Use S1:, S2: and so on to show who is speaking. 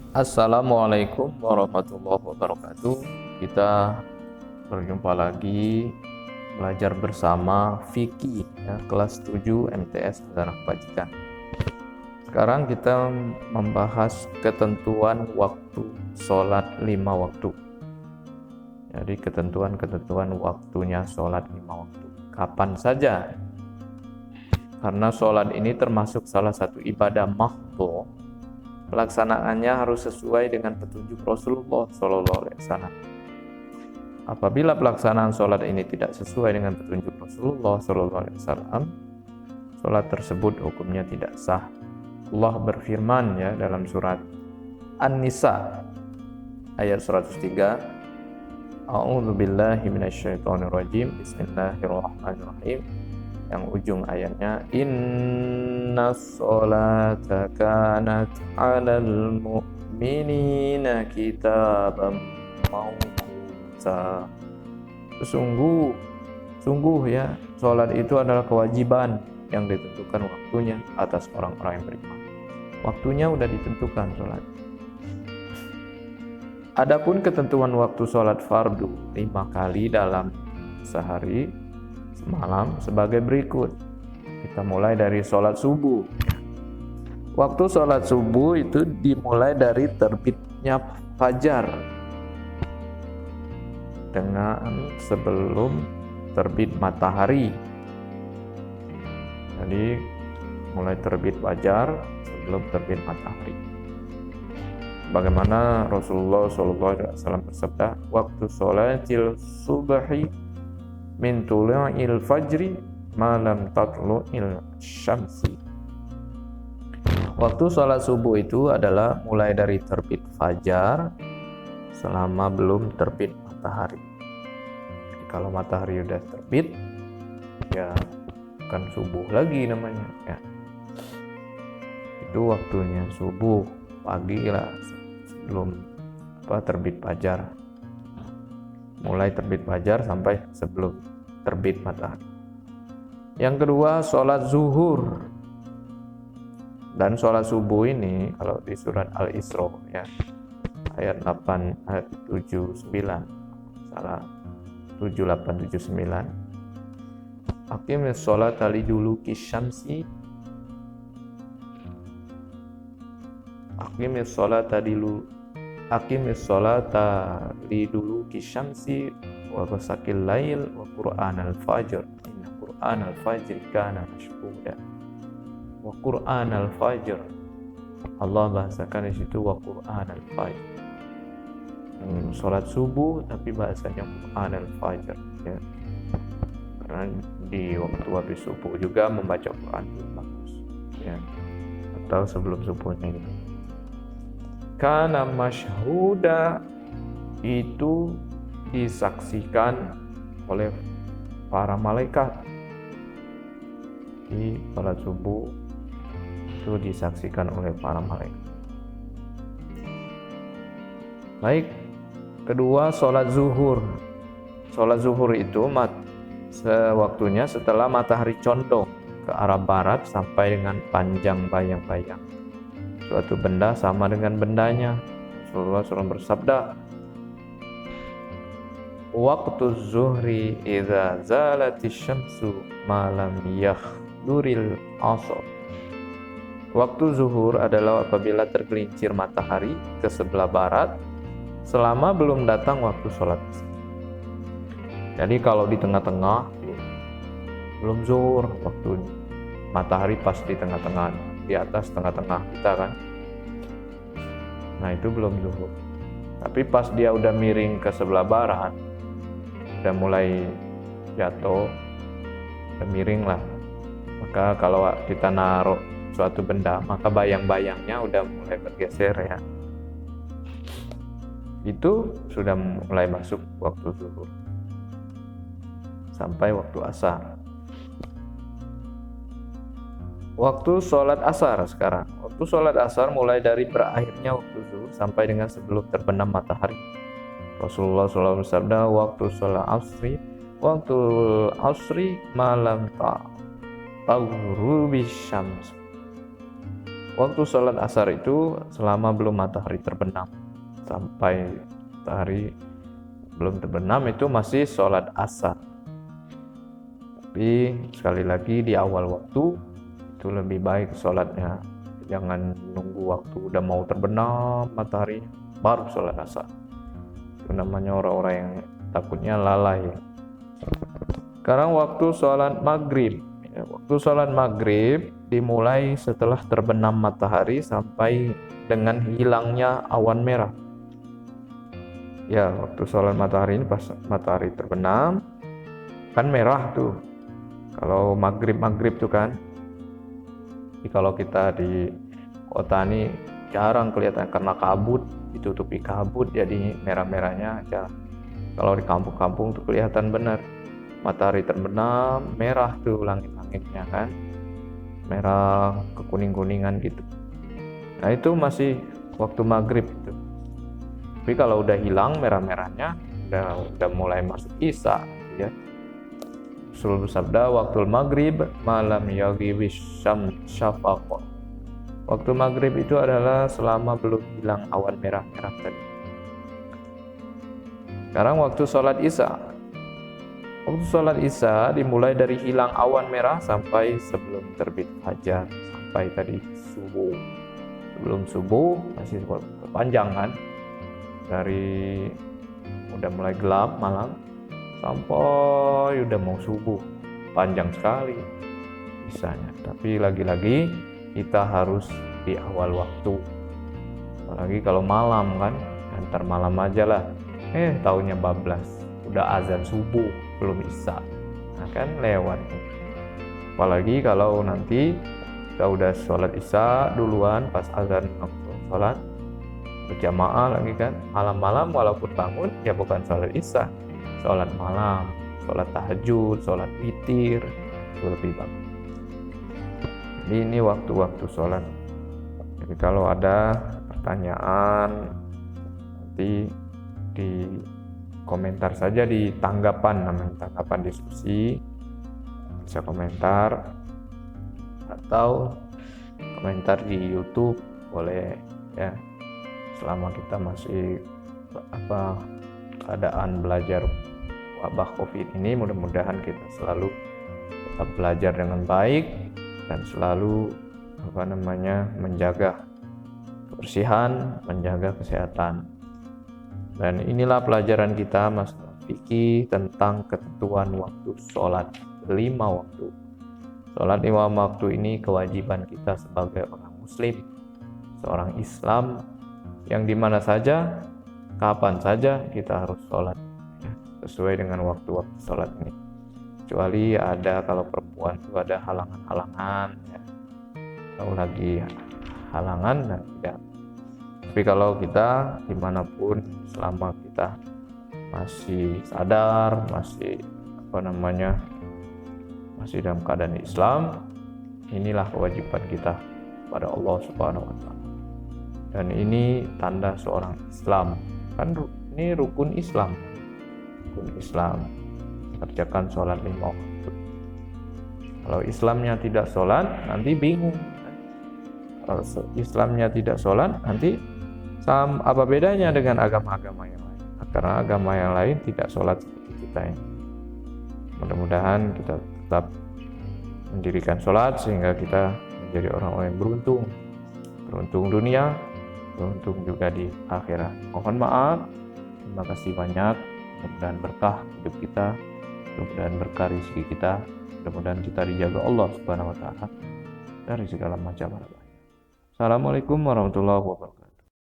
S1: Assalamualaikum warahmatullahi wabarakatuh. Kita berjumpa lagi belajar bersama fikih ya, kelas 7 MTS Sarjana Kebajikan. Sekarang kita membahas ketentuan waktu sholat 5 waktu. Jadi ketentuan waktunya sholat 5 waktu. Kapan saja? Karena sholat ini termasuk salah satu ibadah mahdhah. Pelaksanaannya harus sesuai dengan petunjuk Rasulullah SAW. Apabila pelaksanaan sholat ini tidak sesuai dengan petunjuk Rasulullah SAW, sholat tersebut hukumnya tidak sah. Allah berfirman ya dalam surat An-Nisa ayat 103. A'udzu billahi minasyaitonir rajim. Bismillahirrahmanirrahim. Yang ujung ayatnya innas sholata kanat 'alal mu'minina kitaban mawquta. Sungguh ya, sholat itu adalah kewajiban yang ditentukan waktunya atas orang-orang yang beriman. Waktunya udah ditentukan sholat. Adapun ketentuan waktu sholat fardu 5 kali dalam sehari semalam sebagai berikut. Kita mulai dari sholat subuh. Waktu sholat subuh itu dimulai dari terbitnya fajar dengan sebelum terbit matahari. Jadi mulai terbit fajar sebelum terbit matahari. Bagaimana Rasulullah SAW bersabda, waktu sholatil subhi min tulu'il fajri malam tatlu'il syamsi. Waktu sholat subuh itu adalah mulai dari terbit fajar selama belum terbit matahari. Jadi kalau matahari udah terbit, ya bukan subuh lagi namanya ya. Itu waktunya subuh, pagi lah sebelum terbit fajar. Mulai terbit fajar sampai sebelum terbit matahari. Yang kedua, sholat zuhur. Dan sholat subuh ini kalau di surat Al-Isra ya, ayat 8 ayat 79 salah 7879. Aqimis sholata liduluki syamsi Aqimis sholata liduluki syamsi wa ghasaqil lail wa qur'anal fajr inna qur'anal fajr kana mashhuda. Wa qur'anal fajr, Allah bahasakan di situ wa qur'anal fajr. Salat subuh tapi bahasanya qur'anal fajr ya. Karena di waktu habis subuh juga membaca Quran itu bagus ya. Atau sebelum subuhnya itu. Kana masyhuda, itu disaksikan oleh para malaikat. Di salat subuh itu disaksikan oleh para malaikat. Baik, kedua sholat zuhur. Sholat zuhur itu waktunya setelah matahari condong ke arah barat sampai dengan panjang bayang-bayang suatu benda sama dengan bendanya. Rasulullah SAW bersabda, waktu zuhri idza zalatis syamsu malam yakhduril asr. Waktu zuhur adalah apabila tergelincir matahari ke sebelah barat selama belum datang waktu sholat. Jadi kalau di tengah-tengah belum zuhur, waktu matahari pas di tengah-tengah, di atas tengah-tengah kita kan, nah itu belum zuhur. Tapi pas dia udah miring ke sebelah barat, udah mulai jatuh, udah miring lah, maka kalau kita naruh suatu benda, maka bayang-bayangnya udah mulai bergeser ya, itu sudah mulai masuk waktu zuhur sampai waktu asar. Waktu sholat asar sekarang. Waktu sholat asar mulai dari berakhirnya waktu zuhur sampai dengan sebelum terbenam matahari. Rasulullah SAW bersabda, waktu sholat asri malam ta'ghrubi syams. Waktu sholat asar itu selama belum matahari terbenam. Sampai matahari belum terbenam itu masih sholat asar. Tapi sekali lagi di awal waktu itu lebih baik sholatnya. Jangan nunggu waktu udah mau terbenam matahari baru sholat asar. Itu namanya orang-orang yang takutnya lalai. Sekarang waktu sholat maghrib. Waktu sholat maghrib dimulai setelah terbenam matahari sampai dengan hilangnya awan merah. Ya, waktu sholat matahari ini pas matahari terbenam kan merah tuh. Kalau maghrib tuh kan. Jadi kalau kita di kota ini jarang kelihatan karena kabut, ditutupi kabut jadi merah-merahnya aja. Kalau di kampung-kampung tuh kelihatan benar. Matahari terbenam, merah tuh langit-langitnya kan. Merah kekuning-kuningan gitu. Nah, itu masih waktu maghrib itu. Tapi kalau udah hilang merah-merahnya, udah mulai masuk isya ya. Rasul bersabda, waktu maghrib malam yaghibis syafaq. Waktu maghrib itu adalah selama belum hilang awan merah-merah tadi. Sekarang waktu sholat isya. Waktu sholat isya dimulai dari hilang awan merah sampai sebelum terbit fajar, sampai tadi subuh. Sebelum subuh masih panjang kan, dari udah mulai gelap malam sampai udah mau subuh, panjang sekali isyanya. Tapi lagi-lagi kita harus di awal waktu, apalagi kalau malam kan, antar malam aja lah. Taunya bablas udah azan subuh belum isya, nah kan lewat. Apalagi kalau nanti kita udah sholat isya duluan pas azan sholat berjamaah lagi kan, malam-malam walaupun bangun ya bukan sholat isya, sholat malam, sholat tahajud, sholat witir, itu lebih bagus. Jadi ini waktu-waktu sholat. Jadi kalau ada pertanyaan nanti di komentar saja di tanggapan, namanya tanggapan diskusi, bisa komentar atau komentar di YouTube boleh ya. Selama kita masih keadaan belajar wabah COVID ini, mudah-mudahan kita selalu tetap belajar dengan baik dan selalu menjaga kebersihan, menjaga kesehatan. Dan inilah pelajaran kita Mas Fikih tentang ketentuan waktu sholat 5 waktu. Sholat 5 waktu ini kewajiban kita sebagai orang muslim, seorang Islam, yang dimana saja, kapan saja kita harus sholat ya, sesuai dengan waktu-waktu sholat ini. Kecuali ada kalau perempuan itu ada halangan-halangan ya, atau lagi halangan dan tidak. Tapi kalau kita dimanapun, selama kita masih sadar, masih masih dalam keadaan Islam, inilah kewajiban kita pada Allah Subhanahu wa Ta'ala. Dan ini tanda seorang Islam. Kan ini rukun Islam. Rukun Islam. Kerjakan sholat 5 waktu. Kalau Islamnya tidak sholat, nanti bingung. Kalau Islamnya tidak sholat, nanti apa bedanya dengan agama-agama yang lain? Karena agama yang lain tidak sholat seperti kita ini. Mudah-mudahan kita tetap mendirikan sholat sehingga kita menjadi orang-orang yang beruntung. Beruntung dunia, beruntung juga di akhirat. Mohon maaf, terima kasih banyak. Mudah-mudahan berkah hidup kita, mudah-mudahan berkah rezeki kita, mudah-mudahan kita dijaga Allah Subhanahu wa Ta'ala dari segala macam bahaya. Assalamualaikum warahmatullahi wabarakatuh.